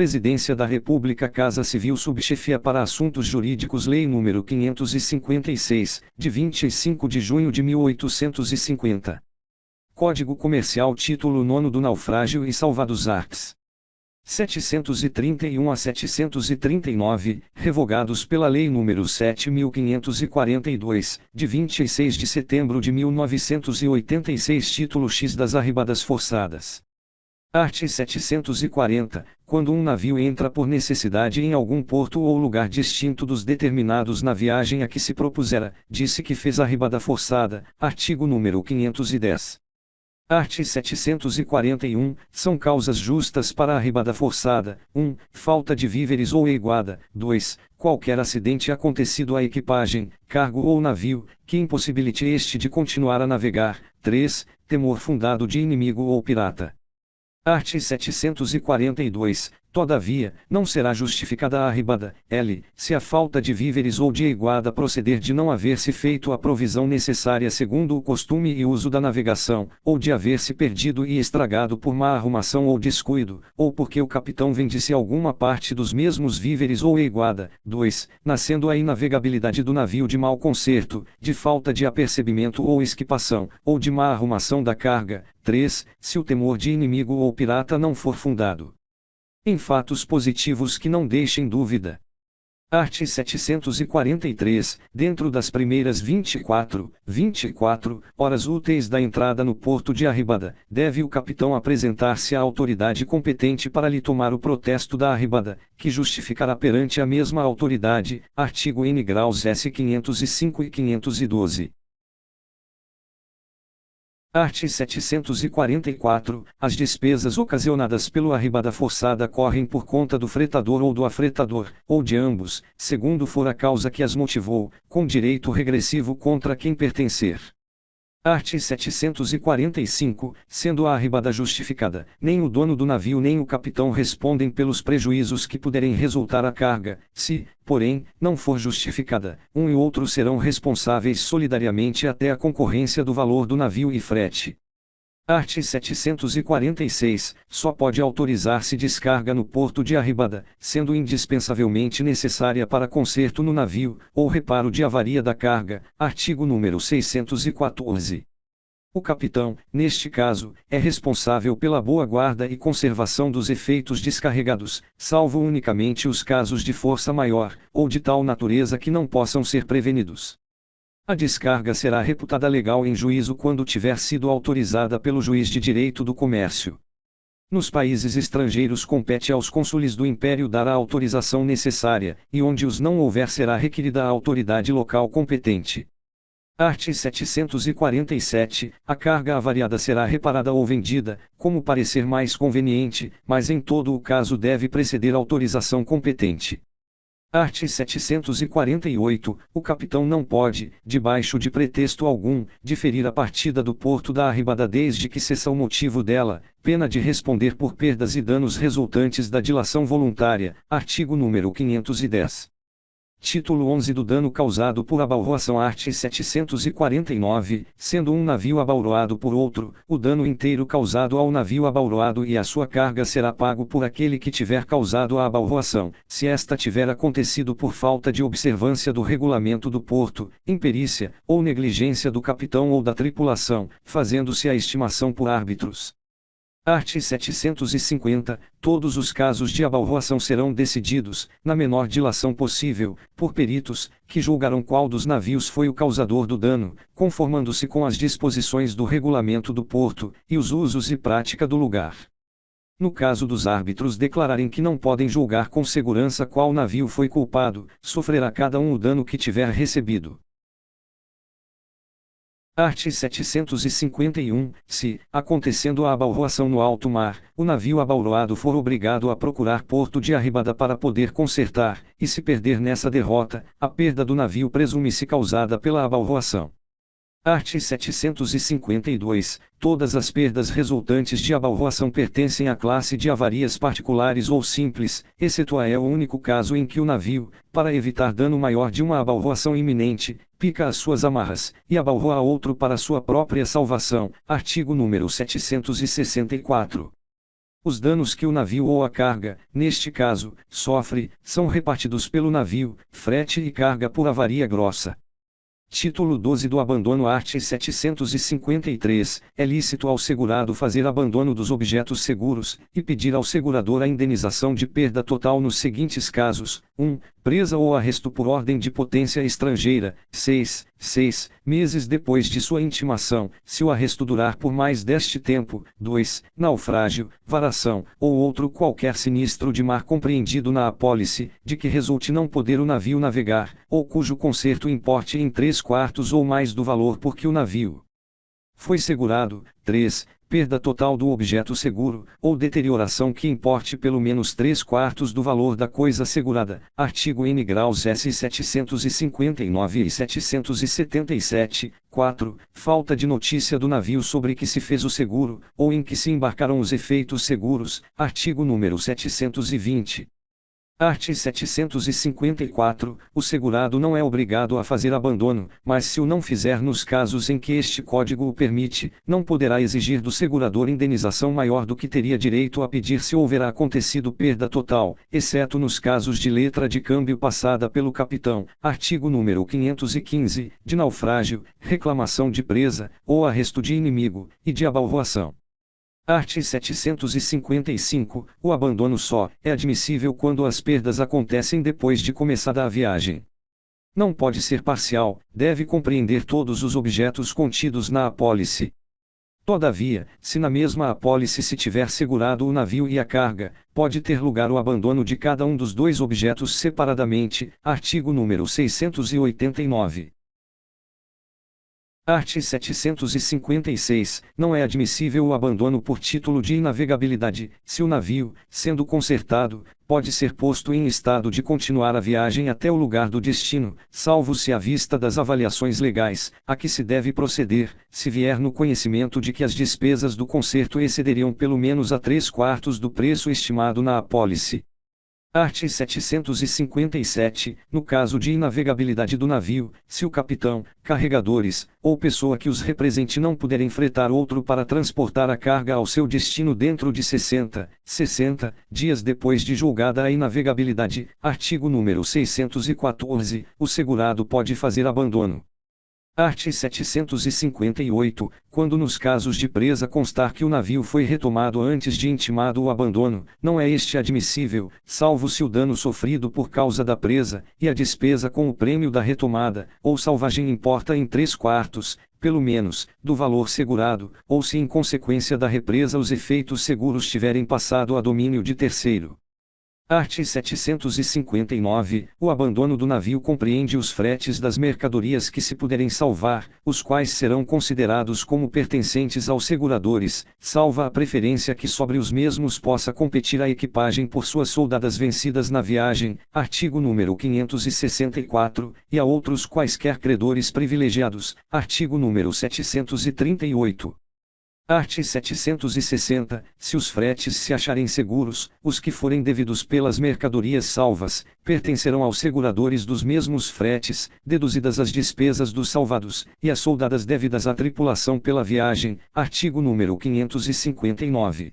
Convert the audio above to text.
Presidência da República, Casa Civil, Subchefia para Assuntos Jurídicos, Lei nº 556, de 25 de junho de 1850. Código Comercial, título 9 do naufrágio e salvados arts. 731 a 739, revogados pela Lei nº 7.542, de 26 de setembro de 1986, título X das arribadas forçadas. Art. 740. Quando um navio entra por necessidade em algum porto ou lugar distinto dos determinados na viagem a que se propusera, disse que fez arribada forçada. Artigo número 510. Art. 741. São causas justas para a arribada forçada: 1. Falta de víveres ou eiguada. 2. Qualquer acidente acontecido à equipagem, cargo ou navio, que impossibilite este de continuar a navegar. 3. Temor fundado de inimigo ou pirata. Art. 742. Todavia, não será justificada a arribada, l, se a falta de víveres ou de eiguada proceder de não haver-se feito a provisão necessária segundo o costume e uso da navegação, ou de haver-se perdido e estragado por má arrumação ou descuido, ou porque o capitão vendisse alguma parte dos mesmos víveres ou eiguada. 2. Nascendo a inavegabilidade do navio de mau conserto, de falta de apercebimento ou esquipação, ou de má arrumação da carga. 3. Se o temor de inimigo ou pirata não for fundado em fatos positivos que não deixem dúvida. Art. 743. Dentro das primeiras 24 horas úteis da entrada no porto de arribada, deve o capitão apresentar-se à autoridade competente para lhe tomar o protesto da arribada, que justificará perante a mesma autoridade. Artigo N graus S 505 e 512. Art. 744. As despesas ocasionadas pelo arribada forçada correm por conta do fretador ou do afretador, ou de ambos, segundo for a causa que as motivou, com direito regressivo contra quem pertencer. Art. 745. Sendo a arribada justificada, nem o dono do navio nem o capitão respondem pelos prejuízos que puderem resultar à carga. Se, porém, não for justificada, um e outro serão responsáveis solidariamente até a concorrência do valor do navio e frete. Art. 746. Só pode autorizar-se descarga no porto de arribada, sendo indispensavelmente necessária para conserto no navio, ou reparo de avaria da carga. Artigo número 614. O capitão, neste caso, é responsável pela boa guarda e conservação dos efeitos descarregados, salvo unicamente os casos de força maior, ou de tal natureza que não possam ser prevenidos. A descarga será reputada legal em juízo quando tiver sido autorizada pelo juiz de direito do comércio. Nos países estrangeiros compete aos cônsules do Império dar a autorização necessária, e onde os não houver será requerida a autoridade local competente. Art. 747. A carga avariada será reparada ou vendida, como parecer mais conveniente, mas em todo o caso deve preceder autorização competente. Art. 748. O capitão não pode, debaixo de pretexto algum, diferir a partida do porto da arribada desde que cessa o motivo dela, pena de responder por perdas e danos resultantes da dilação voluntária. Artigo número 510. Título 11 do dano causado por abalroação. Art. 749. Sendo um navio abalroado por outro, o dano inteiro causado ao navio abalroado e a sua carga será pago por aquele que tiver causado a abalroação, se esta tiver acontecido por falta de observância do regulamento do porto, imperícia, ou negligência do capitão ou da tripulação, fazendo-se a estimação por árbitros. Art. 750. Todos os casos de abalroação serão decididos, na menor dilação possível, por peritos, que julgarão qual dos navios foi o causador do dano, conformando-se com as disposições do regulamento do porto, e os usos e prática do lugar. No caso dos árbitros declararem que não podem julgar com segurança qual navio foi culpado, sofrerá cada um o dano que tiver recebido. Art. 751. Se, acontecendo a abalroação no alto mar, o navio abalroado for obrigado a procurar porto de arribada para poder consertar, e se perder nessa derrota, a perda do navio presume-se causada pela abalroação. Art. 752. Todas as perdas resultantes de abalroação pertencem à classe de avarias particulares ou simples, exceto é o único caso em que o navio, para evitar dano maior de uma abalroação iminente, pica as suas amarras, e abalroa outro para sua própria salvação. Artigo número 764. Os danos que o navio ou a carga, neste caso, sofre, são repartidos pelo navio, frete e carga por avaria grossa. Título 12 do abandono art. 753, é lícito ao segurado fazer abandono dos objetos seguros, e pedir ao segurador a indenização de perda total nos seguintes casos: 1. Presa ou arresto por ordem de potência estrangeira, 6 meses depois de sua intimação, se o arresto durar por mais deste tempo; 2. Naufrágio, varação, ou outro qualquer sinistro de mar compreendido na apólice, de que resulte não poder o navio navegar, ou cujo conserto importe em 3/4 ou mais do valor por que o navio foi segurado; 3. Perda total do objeto seguro, ou deterioração que importe pelo menos 3/4 do valor da coisa segurada. Artigo N graus S 759 e 777. 4. Falta de notícia do navio sobre que se fez o seguro, ou em que se embarcaram os efeitos seguros. Artigo número 720. Art. 754, o segurado não é obrigado a fazer abandono, mas se o não fizer nos casos em que este Código o permite, não poderá exigir do segurador indenização maior do que teria direito a pedir se houver acontecido perda total, exceto nos casos de letra de câmbio passada pelo capitão. Artigo número 515, de naufrágio, reclamação de presa, ou arresto de inimigo, e de abalroação. Art. 755, o abandono só é admissível quando as perdas acontecem depois de começada a viagem. Não pode ser parcial, deve compreender todos os objetos contidos na apólice. Todavia, se na mesma apólice se tiver segurado o navio e a carga, pode ter lugar o abandono de cada um dos dois objetos separadamente. Artigo número 689. Art. 756, não é admissível o abandono por título de inavegabilidade, se o navio, sendo consertado, pode ser posto em estado de continuar a viagem até o lugar do destino, salvo se à vista das avaliações legais, a que se deve proceder, se vier no conhecimento de que as despesas do conserto excederiam pelo menos a 3/4 do preço estimado na apólice. Art. 757, no caso de inavegabilidade do navio, se o capitão, carregadores, ou pessoa que os represente não puderem fretar outro para transportar a carga ao seu destino dentro de 60 dias depois de julgada a inavegabilidade. Artigo número 614, o segurado pode fazer abandono. Art. 758, quando nos casos de presa constar que o navio foi retomado antes de intimado o abandono, não é este admissível, salvo se o dano sofrido por causa da presa, e a despesa com o prêmio da retomada, ou salvagem importa em 3/4, pelo menos, do valor segurado, ou se em consequência da represa os efeitos seguros tiverem passado a domínio de terceiro. Art. 759, o abandono do navio compreende os fretes das mercadorias que se puderem salvar, os quais serão considerados como pertencentes aos seguradores, salva a preferência que sobre os mesmos possa competir a equipagem por suas soldadas vencidas na viagem. Artigo número 564, e a outros quaisquer credores privilegiados. Artigo número 738. Art. 760, se os fretes se acharem seguros, os que forem devidos pelas mercadorias salvas, pertencerão aos seguradores dos mesmos fretes, deduzidas as despesas dos salvados, e as soldadas devidas à tripulação pela viagem. Artigo número 559.